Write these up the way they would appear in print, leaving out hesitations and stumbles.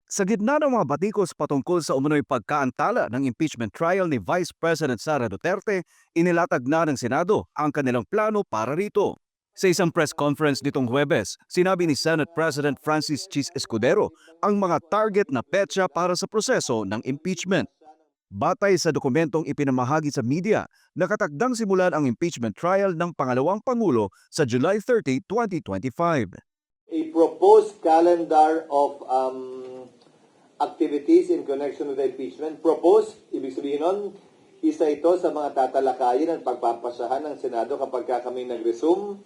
Sa gitna ng mga batikos patungkol sa umunoy pagkaantala ng impeachment trial ni Vice President Sara Duterte, inilatag na ng Senado ang kanilang plano para rito. Sa isang press conference nitong Huwebes, sinabi ni Senate President Francis Chis Escudero ang mga target na petsa para sa proseso ng impeachment. Batay sa dokumentong ipinamahagi sa media, nakatakdang simulan ang impeachment trial ng pangalawang Pangulo sa July 30, 2025. A proposed calendar of activities in connection with the impeachment. Proposed, ibig sabihin nun, isa ito sa mga tatalakayin at pagpapasahan ng Senado kapag kami nag-resume.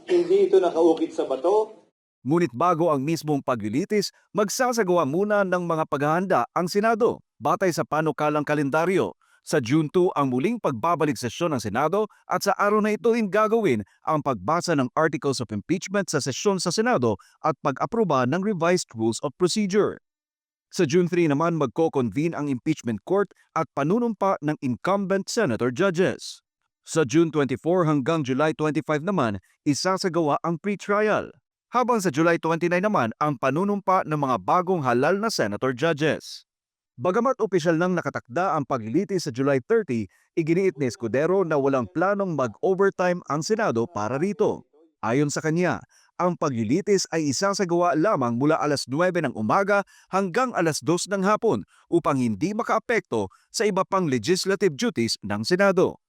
Hindi ito nakaukit sa bato. Ngunit bago ang mismong paglilitis, magsasagawa muna ng mga paghahanda ang Senado batay sa panukalang kalendaryo. Sa June 2 ang muling pagbabalik sesyon ng Senado at sa araw na ito rin gagawin ang pagbasa ng Articles of Impeachment sa sesyon sa Senado at pag-aproba ng Revised Rules of Procedure. Sa June 3 naman magko-convene ang impeachment court at panunumpa ng incumbent senator judges. Sa June 24 hanggang July 25 naman, isasagawa ang pre-trial. Habang sa July 29 naman ang panunumpa ng mga bagong halal na senator judges. Bagamat opisyal nang nakatakda ang paglilitis sa July 30, iginiit ni Escudero na walang planong mag-overtime ang Senado para rito. Ayon sa kanya, ang paglilitis ay isasagawa lamang mula alas 9 ng umaga hanggang alas 2 ng hapon upang hindi makaapekto sa iba pang legislative duties ng Senado.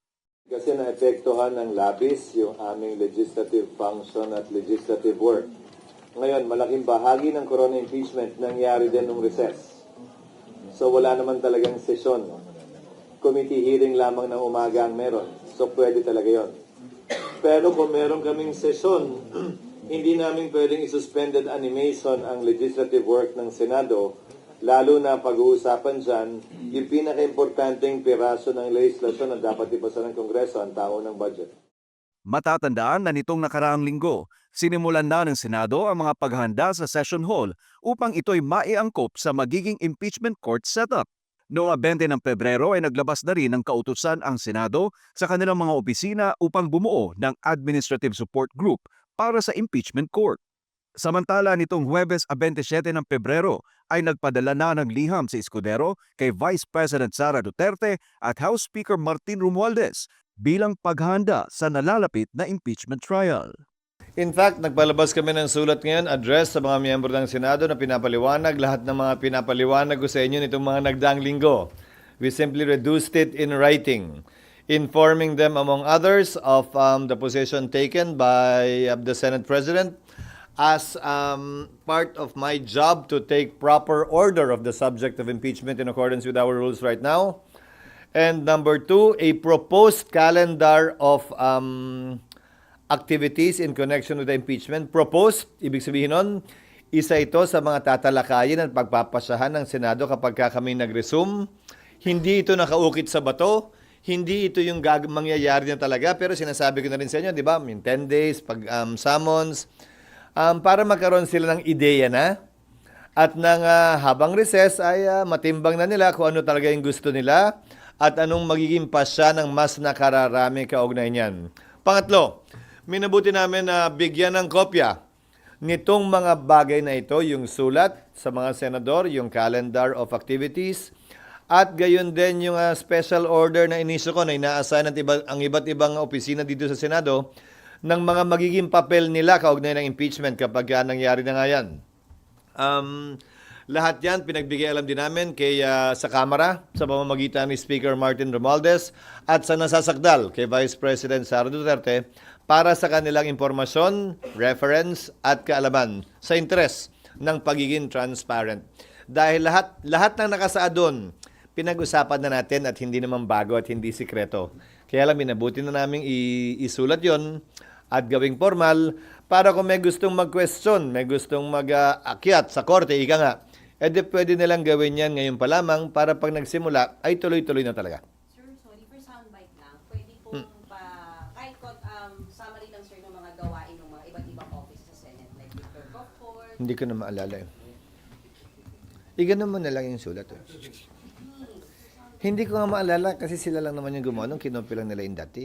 Kasi naepektuhan ng labis yung aming legislative function at legislative work. Ngayon, malaking bahagi ng corona impeachment nangyari din nung recess. So wala naman talagang sesyon. Committee hearing lamang ng umaga ang meron. So pwede talaga yon. Pero kung meron kaming sesyon, hindi namin pwedeng isuspended animation ang legislative work ng Senado, lalo na pag-uusapan dyan, yung pinaka-importanteng piraso ng legislasyon na dapat ipasa ng Kongreso, ang tao ng budget. Matatandaan na nitong nakaraang linggo, sinimulan na ng Senado ang mga paghahanda sa session hall upang ito'y maiangkop sa magiging impeachment court setup. Noong 20 ng Pebrero ay naglabas na rin ng kautusan ang Senado sa kanilang mga opisina upang bumuo ng Administrative Support Group para sa impeachment court. Samantala nitong Huwebes 27 ng Pebrero ay nagpadala na ng liham si Escudero kay Vice President Sara Duterte at House Speaker Martin Romualdez bilang paghahanda sa nalalapit na impeachment trial. In fact, nagpalabas kami ng sulat ngayon, address sa mga miyembro ng Senado na pinapaliwanag lahat ng mga pinapaliwanag ko sa inyo nitong mga nagdaang linggo. We simply reduced it in writing, informing them among others of the position taken by the Senate President as part of my job to take proper order of the subject of impeachment in accordance with our rules right now. And number 2, a proposed calendar of activities in connection with the impeachment. Proposed, ibig sabihin nun, isa ito sa mga tatalakayin at pagpapasahan ng Senado kapag kami nag-resume. Hindi ito nakaukit sa bato, hindi ito yung mangyayari na talaga, pero sinasabi ko na rin sa inyo, di ba, in 10 days, pag summons, para magkaroon sila ng ideya na, at nang habang recess ay matimbang na nila kung ano talaga yung gusto nila, at anong magiging pasya ng mas nakararami kaugnay niyan. Pangatlo, minabuti namin na bigyan ng kopya nitong mga bagay na ito, yung sulat sa mga senador, yung calendar of activities, at gayon din yung special order na inisyo ko na ina-assign ang iba't ibang opisina dito sa Senado ng mga magiging papel nila kaugnay ng impeachment kapag nangyari na nga yan. Lahat yan, pinagbigay alam din namin sa Kamara sa pamamagitan ni Speaker Martin Romualdez at sa nasasakdal kay Vice President Sara Duterte para sa kanilang impormasyon, reference at kaalaman sa interes ng pagiging transparent. Dahil lahat ng nakasaad doon, pinag-usapan na natin at hindi naman bago at hindi sikreto. Kaya lang, minabuti na namin isulat yon at gawing formal para kung may gustong mag-question, may gustong mag-akyat sa korte, ika nga, pwede nilang gawin yan ngayon pa lamang para pag nagsimula ay tuloy-tuloy na talaga. Sir, sorry for soundbite lang. Pwede pong kahit summary lang sir ng mga gawain ng mga iba't ibang office sa Senate like Victor Cockford. Hindi ko na maalala yun. Iganon mo na lang yung sulat. Hindi ko nga maalala kasi sila lang naman yung gumawa nung kinopy lang nila yung dati.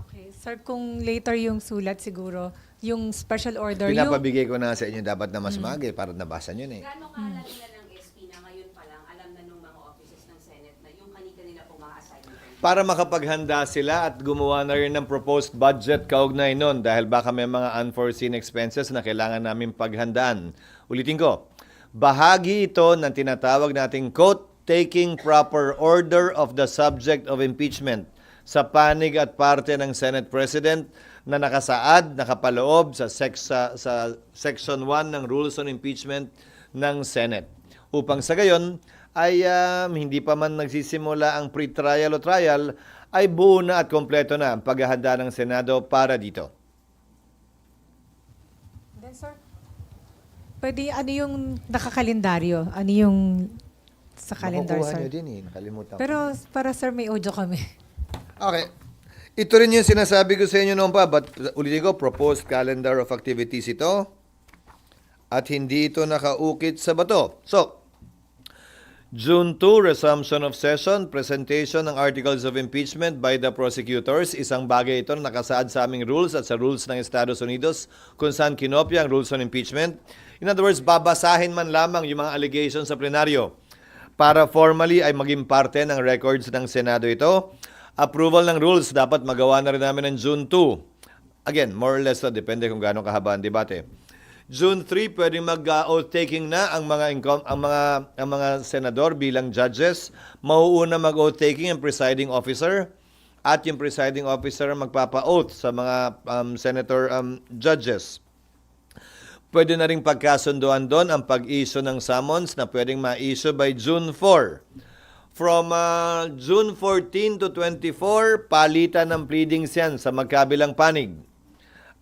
Okay, Sir, kung later yung sulat siguro, yung special order, yung Pinapabigay ko na sa inyo dapat na mas maaga para nabasa nyo na eh. Gano'ng kahalaga na ng SP na ngayon pa lang alam na ng mga offices ng Senate na yung kanila pong mga assignment? Para makapaghanda sila at gumawa na rin ng proposed budget kaugnay nun dahil baka may mga unforeseen expenses na kailangan namin paghandaan. Ulitin ko, bahagi ito ng tinatawag nating quote, taking proper order of the subject of impeachment sa panig at parte ng Senate President na nakasaad, nakapaloob sa Section 1 ng Rules on Impeachment ng Senate. Upang sa gayon ay hindi pa man nagsisimula ang pre-trial o trial, ay buo na at kompleto na ang paghahanda ng Senado para dito. Then, sir, pwede, ano yung nakakalendaryo? Ano yung sa calendar, Makukuha sir? nyo din eh, nakalimutan ko. Pero para, sir, may audio kami. Okay. Ito rin yung sinasabi ko sa inyo noon pa, but ulitin ko, proposed calendar of activities ito at hindi ito nakaukit sa bato. So, June 2, resumption of session, presentation ng articles of impeachment by the prosecutors. Isang bagay ito na nakasaad sa aming rules at sa rules ng Estados Unidos kung saan kinopya ang rules on impeachment. In other words, babasahin man lamang yung mga allegations sa plenaryo para formally ay maging parte ng records ng Senado ito. Approval ng rules dapat magawa na rin namin ng June 2. Again, more or less, depende kung gaano kahaba ang debate. June 3, pwedeng mag-oath taking na ang mga senador bilang judges. Mauuna mag-oath taking ang presiding officer at yung presiding officer magpapa-oath sa mga senator judges. Pwede na rin pagkasunduan doon ang pag-issue ng summons na pwedeng ma-issue by June 4. From June 14 to 24, palitan ng pleadings yan sa magkabilang panig.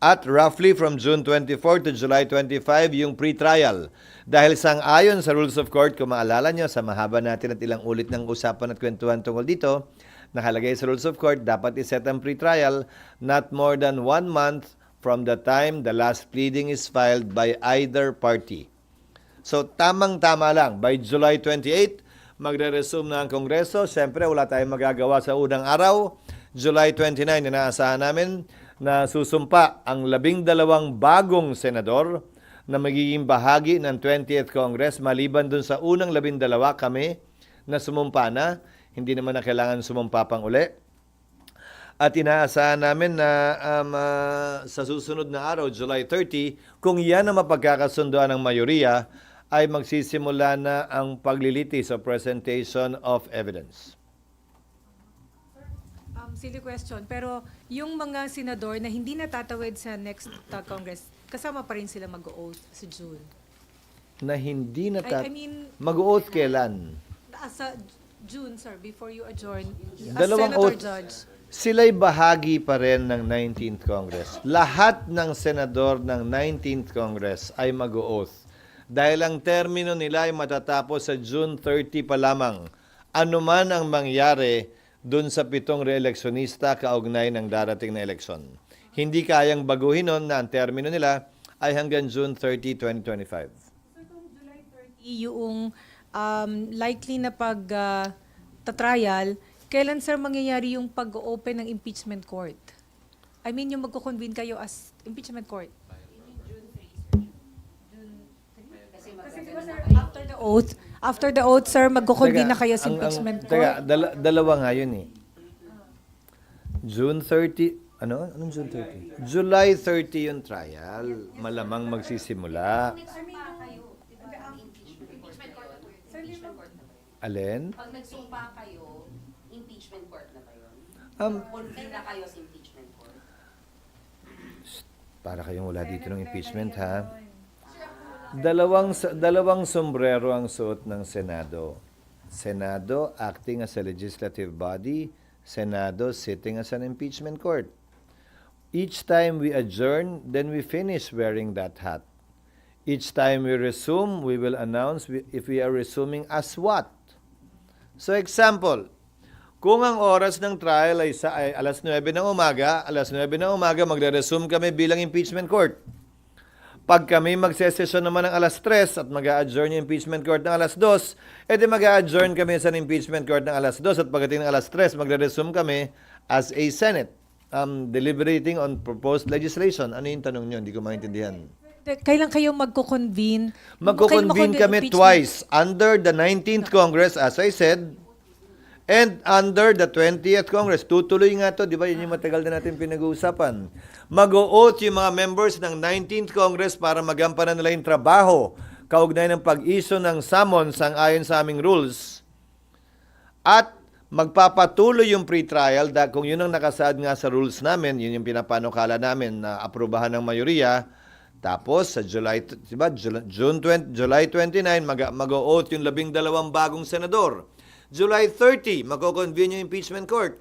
At roughly from June 24 to July 25, yung pre-trial. Dahil sang-ayon sa Rules of Court, kung maalala nyo, sa mahaba natin at ilang ulit ng usapan at kwentuhan tungkol dito, nakalagay sa Rules of Court, dapat iset ang pre-trial not more than 1 month from the time the last pleading is filed by either party. So, tamang-tama lang. By July 28, magre-resume na ang Kongreso. Siyempre, wala tayong magagawa sa unang araw. July 29, inaasahan namin na susumpa ang 12 bagong senador na magiging bahagi ng 20th Congress. Maliban dun sa unang 12 kami na sumumpa na, hindi naman na kailangan sumumpa pang uli. At inaasahan namin na sa susunod na araw, July 30, kung yan ang mapagkakasunduan ng mayoriya, ay magsisimula na ang paglilitis o presentation of evidence. Silly question, pero yung mga senador na hindi natatawid sa next Congress, kasama pa rin sila mag-oath sa June. Na hindi na I mean, mag-oath kailan? sa June, sir, before you adjourn, as Dalawang senator oath. judge. Sila'y bahagi pa rin ng 19th Congress. Lahat ng senador ng 19th Congress ay mag-oath. Dahil ang termino nila ay matatapos sa June 30 pa lamang. Ano man ang mangyari dun sa 7 reeleksyonista kaugnay ng darating na eleksyon. Hindi kayang baguhin nun na ang termino nila ay hanggang June 30, 2025. So, kung July 30 yung likely na pag-trial, kailan, sir, mangyayari yung pag-open ng impeachment court? I mean, yung magko-convene kayo as impeachment court? Kasi diba, sir, after the oath, sir, magko-convene na kayo sa impeachment court? Dalawa nga yun eh. June 30, anong June 30? July 30 yung trial. Malamang magsisimula. Nagsumpa kayo, di ba? Impeachment court na po yun. Impeachment court na ba yun? Alin? Pag nagsumpa kayo, impeachment court na ba yun? Um, Convene na kayo sa impeachment court? Para kayong wala dito ng impeachment, ha? Dalawang sombrero ang suot ng Senado. Senado acting as a legislative body, Senado sitting as an impeachment court. Each time we adjourn, then we finish wearing that hat. Each time we resume, we will announce if we are resuming as what. So example, kung ang oras ng trial ay alas 9 ng umaga, magre-resume kami bilang impeachment court. Pag kami magsesesyon naman ng alas 3 at mag-a-adjourn yung impeachment court ng alas 2, edi mag-a-adjourn kami sa impeachment court ng alas 2 at pagdating ng alas 3, magre-resume kami as a Senate. deliberating on proposed legislation. Ano yung tanong nyo? Hindi ko maintindihan. Kailan kayo magko-convene? Magko-convene kami twice. Under the 19th Congress, as I said, and under the 20th Congress. Tutuloy nga to, di ba? Yun yung matagal na natin pinag-uusapan. Mag-o-oath yung mga members ng 19th Congress para magampanan nila yung trabaho kaugnay ng pag-issue ng summons ang ayon sa aming rules. At magpapatuloy yung pre-trial dahil kung yun ang nakasaad nga sa rules namin, yun yung pinapanukala namin na aprubahan ng mayoriya. Tapos sa July 29 mag-o-oath yung 12 bagong senador. July 30 magko-convene yung impeachment court.